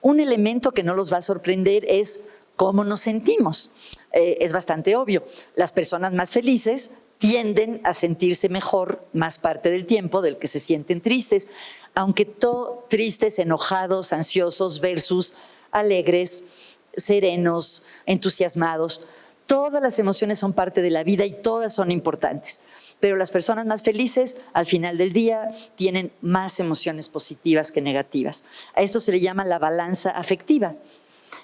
[SPEAKER 18] Un elemento que no los va a sorprender es cómo nos sentimos. Es bastante obvio. Las personas más felices tienden a sentirse mejor más parte del tiempo del que se sienten tristes, aunque tristes, enojados, ansiosos versus alegres, serenos, entusiasmados. Todas las emociones son parte de la vida y todas son importantes. Pero las personas más felices, al final del día, tienen más emociones positivas que negativas. A esto se le llama la balanza afectiva.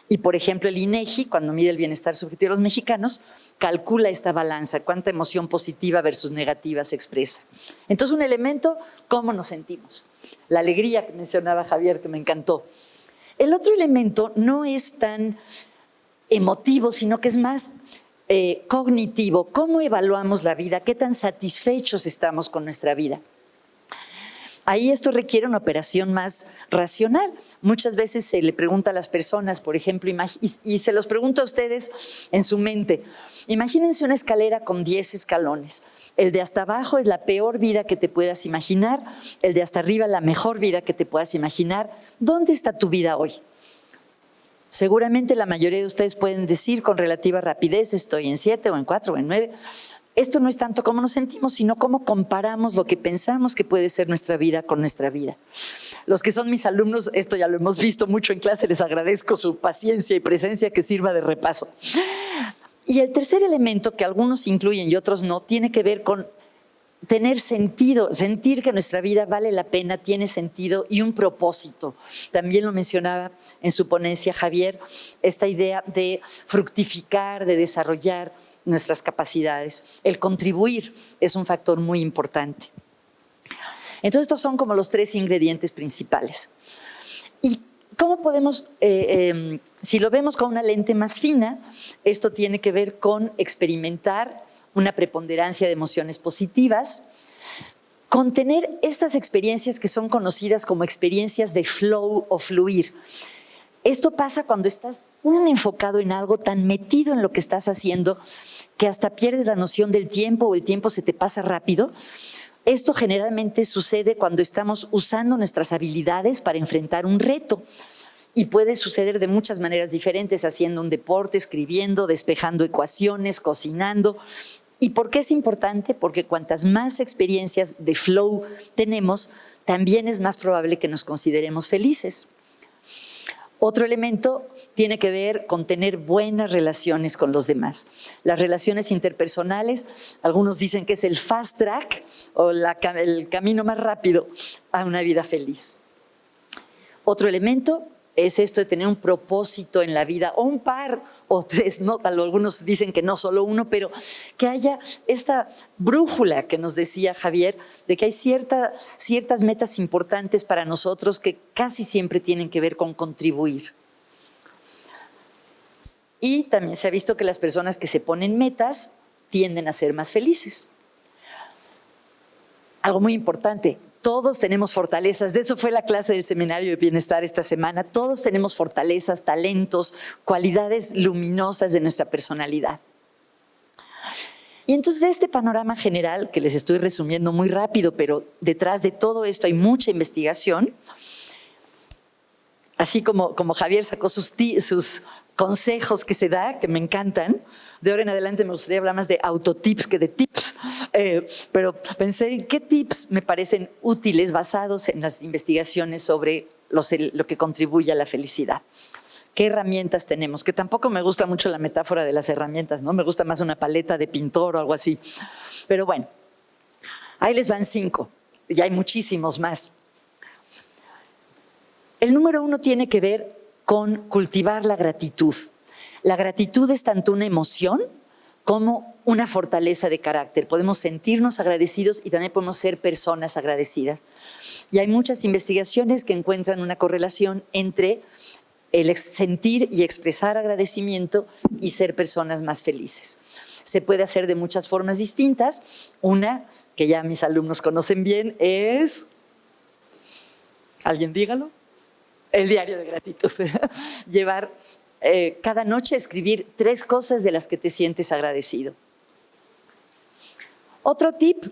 [SPEAKER 18] Y, por ejemplo, el INEGI, cuando mide el bienestar subjetivo de los mexicanos, calcula esta balanza, cuánta emoción positiva versus negativa se expresa. Entonces, un elemento, cómo nos sentimos. La alegría que mencionaba Javier, que me encantó. El otro elemento no es tan emotivo, sino que es más cognitivo. ¿Cómo evaluamos la vida? ¿Qué tan satisfechos estamos con nuestra vida? Ahí esto requiere una operación más racional. Muchas veces se le pregunta a las personas, por ejemplo, y se los pregunto a ustedes en su mente. Imagínense una escalera con 10 escalones. El de hasta abajo es la peor vida que te puedas imaginar, el de hasta arriba la mejor vida que te puedas imaginar. ¿Dónde está tu vida hoy? Seguramente la mayoría de ustedes pueden decir con relativa rapidez, estoy en 7 o en 4 o en 9. Esto no es tanto cómo nos sentimos, sino cómo comparamos lo que pensamos que puede ser nuestra vida con nuestra vida. Los que son mis alumnos, esto ya lo hemos visto mucho en clase, les agradezco su paciencia y presencia que sirva de repaso. Y el tercer elemento, que algunos incluyen y otros no, tiene que ver con tener sentido, sentir que nuestra vida vale la pena, tiene sentido y un propósito. También lo mencionaba en su ponencia Javier, esta idea de fructificar, de desarrollar nuestras capacidades. El contribuir es un factor muy importante. Entonces, estos son como los 3 ingredientes principales. ¿Y cómo podemos, si lo vemos con una lente más fina, esto tiene que ver con experimentar una preponderancia de emociones positivas, con tener estas experiencias que son conocidas como experiencias de flow o fluir. Esto pasa cuando estás tan enfocado en algo, tan metido en lo que estás haciendo, que hasta pierdes la noción del tiempo o el tiempo se te pasa rápido. Esto generalmente sucede cuando estamos usando nuestras habilidades para enfrentar un reto. Y puede suceder de muchas maneras diferentes, haciendo un deporte, escribiendo, despejando ecuaciones, cocinando. ¿Y por qué es importante? Porque cuantas más experiencias de flow tenemos, también es más probable que nos consideremos felices. Otro elemento tiene que ver con tener buenas relaciones con los demás. Las relaciones interpersonales, algunos dicen que es el fast track o el camino más rápido a una vida feliz. Otro elemento es esto de tener un propósito en la vida, o un par, o 3, ¿no? Algunos dicen que no solo uno, pero que haya esta brújula que nos decía Javier, de que hay ciertas metas importantes para nosotros que casi siempre tienen que ver con contribuir. Y también se ha visto que las personas que se ponen metas tienden a ser más felices. Algo muy importante. Todos tenemos fortalezas, de eso fue la clase del Seminario de Bienestar esta semana. Todos tenemos fortalezas, talentos, cualidades luminosas de nuestra personalidad. Y entonces de este panorama general, que les estoy resumiendo muy rápido, pero detrás de todo esto hay mucha investigación, así como Javier sacó sus consejos que se da, que me encantan. De ahora en adelante me gustaría hablar más de autotips que de tips, pero pensé en qué tips me parecen útiles basados en las investigaciones sobre lo que contribuye a la felicidad. ¿Qué herramientas tenemos? Que tampoco me gusta mucho la metáfora de las herramientas, ¿no? Me gusta más una paleta de pintor o algo así. Pero bueno, ahí les van 5, y hay muchísimos más. El número 1 tiene que ver con cultivar la gratitud. La gratitud es tanto una emoción como una fortaleza de carácter. Podemos sentirnos agradecidos y también podemos ser personas agradecidas. Y hay muchas investigaciones que encuentran una correlación entre el sentir y expresar agradecimiento y ser personas más felices. Se puede hacer de muchas formas distintas. Una que ya mis alumnos conocen bien es, ¿alguien dígalo? El diario de gratitud. Llevar cada noche escribir 3 cosas de las que te sientes agradecido. Otro tip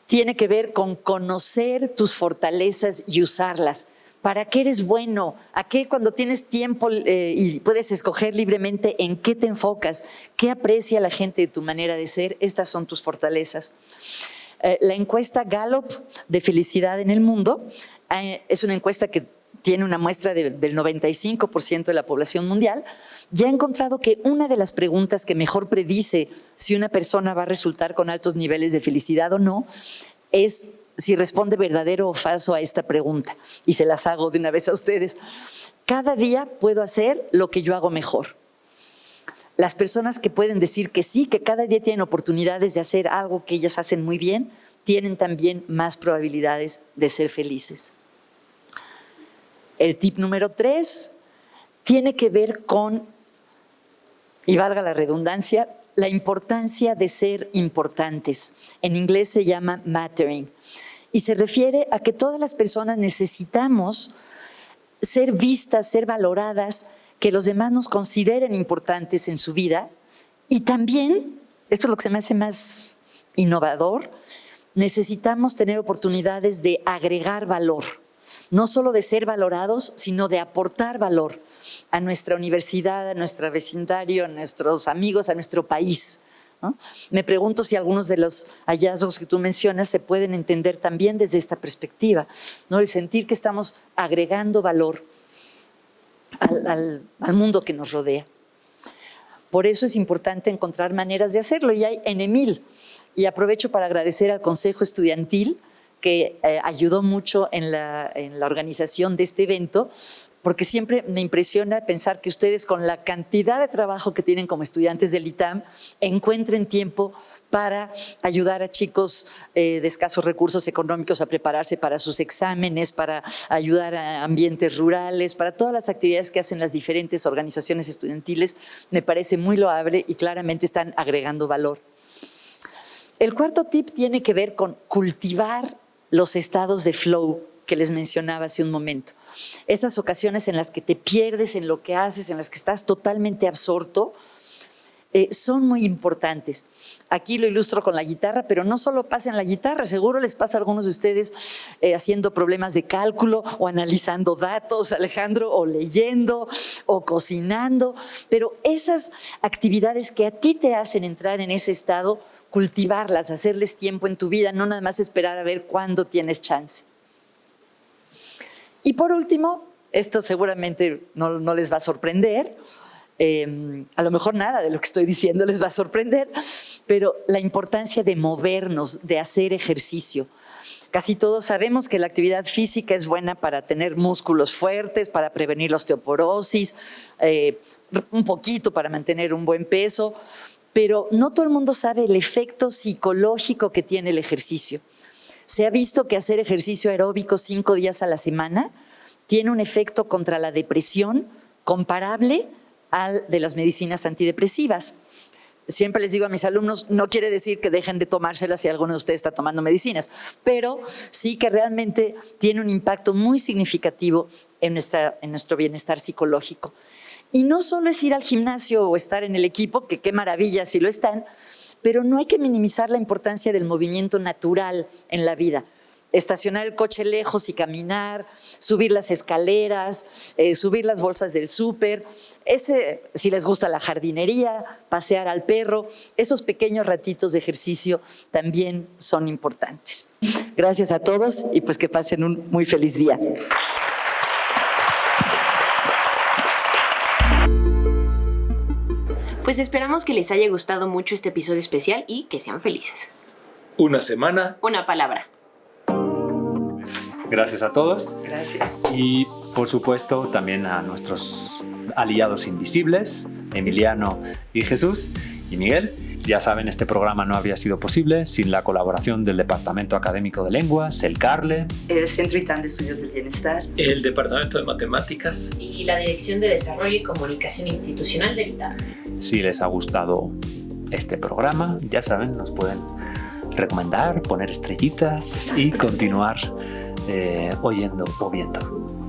[SPEAKER 18] tiene que ver con conocer tus fortalezas y usarlas. ¿Para qué eres bueno? ¿A qué cuando tienes tiempo y puedes escoger libremente en qué te enfocas? ¿Qué aprecia la gente de tu manera de ser? Estas son tus fortalezas. La encuesta Gallup de felicidad en el mundo es una encuesta que tiene una muestra del 95% de la población mundial. Ya ha encontrado que una de las preguntas que mejor predice si una persona va a resultar con altos niveles de felicidad o no es si responde verdadero o falso a esta pregunta. Y se las hago de una vez a ustedes. Cada día puedo hacer lo que yo hago mejor. Las personas que pueden decir que sí, que cada día tienen oportunidades de hacer algo que ellas hacen muy bien, tienen también más probabilidades de ser felices. El tip número 3 tiene que ver con, y valga la redundancia, la importancia de ser importantes. En inglés se llama mattering. Y se refiere a que todas las personas necesitamos ser vistas, ser valoradas, que los demás nos consideren importantes en su vida. Y también, esto es lo que se me hace más innovador, necesitamos tener oportunidades de agregar valor. No solo de ser valorados, sino de aportar valor a nuestra universidad, a nuestro vecindario, a nuestros amigos, a nuestro país, ¿no? Me pregunto si algunos de los hallazgos que tú mencionas se pueden entender también desde esta perspectiva, ¿no? El sentir que estamos agregando valor al mundo que nos rodea. Por eso es importante encontrar maneras de hacerlo, y hay N.000. Y aprovecho para agradecer al Consejo Estudiantil que ayudó mucho en la organización de este evento, porque siempre me impresiona pensar que ustedes, con la cantidad de trabajo que tienen como estudiantes del ITAM, encuentren tiempo para ayudar a chicos de escasos recursos económicos a prepararse para sus exámenes, para ayudar a ambientes rurales, para todas las actividades que hacen las diferentes organizaciones estudiantiles. Me parece muy loable y claramente están agregando valor. El cuarto tip tiene que ver con cultivar los estados de flow que les mencionaba hace un momento. Esas ocasiones en las que te pierdes en lo que haces, en las que estás totalmente absorto, son muy importantes. Aquí lo ilustro con la guitarra, pero no solo pasa en la guitarra, seguro les pasa a algunos de ustedes haciendo problemas de cálculo o analizando datos, Alejandro, o leyendo o cocinando, pero esas actividades que a ti te hacen entrar en ese estado, cultivarlas, hacerles tiempo en tu vida, no nada más esperar a ver cuándo tienes chance. Y por último, esto seguramente no les va a sorprender, a lo mejor nada de lo que estoy diciendo les va a sorprender, pero la importancia de movernos, de hacer ejercicio. Casi todos sabemos que la actividad física es buena para tener músculos fuertes, para prevenir la osteoporosis, un poquito para mantener un buen peso, pero no todo el mundo sabe el efecto psicológico que tiene el ejercicio. Se ha visto que hacer ejercicio aeróbico 5 días a la semana tiene un efecto contra la depresión comparable al de las medicinas antidepresivas. Siempre les digo a mis alumnos, no quiere decir que dejen de tomárselas si alguno de ustedes está tomando medicinas, pero sí que realmente tiene un impacto muy significativo en nuestro bienestar psicológico. Y no solo es ir al gimnasio o estar en el equipo, que qué maravilla si lo están, pero no hay que minimizar la importancia del movimiento natural en la vida. Estacionar el coche lejos y caminar, subir las escaleras, subir las bolsas del súper, si les gusta la jardinería, pasear al perro, esos pequeños ratitos de ejercicio también son importantes. Gracias a todos y pues que pasen un muy feliz día.
[SPEAKER 3] Pues esperamos que les haya gustado mucho este episodio especial y que sean felices.
[SPEAKER 4] Una semana.
[SPEAKER 3] Una palabra.
[SPEAKER 1] Gracias a todos.
[SPEAKER 3] Gracias.
[SPEAKER 1] Y por supuesto también a nuestros aliados invisibles, Emiliano y Jesús y Miguel. Ya saben, este programa no habría sido posible sin la colaboración del Departamento Académico de Lenguas, el CARLE,
[SPEAKER 18] el Centro ITAM de Estudios del Bienestar,
[SPEAKER 4] el Departamento de Matemáticas
[SPEAKER 3] y la Dirección de Desarrollo y Comunicación Institucional del ITAM.
[SPEAKER 1] Si les ha gustado este programa, ya saben, nos pueden recomendar, poner estrellitas y continuar oyendo o viendo.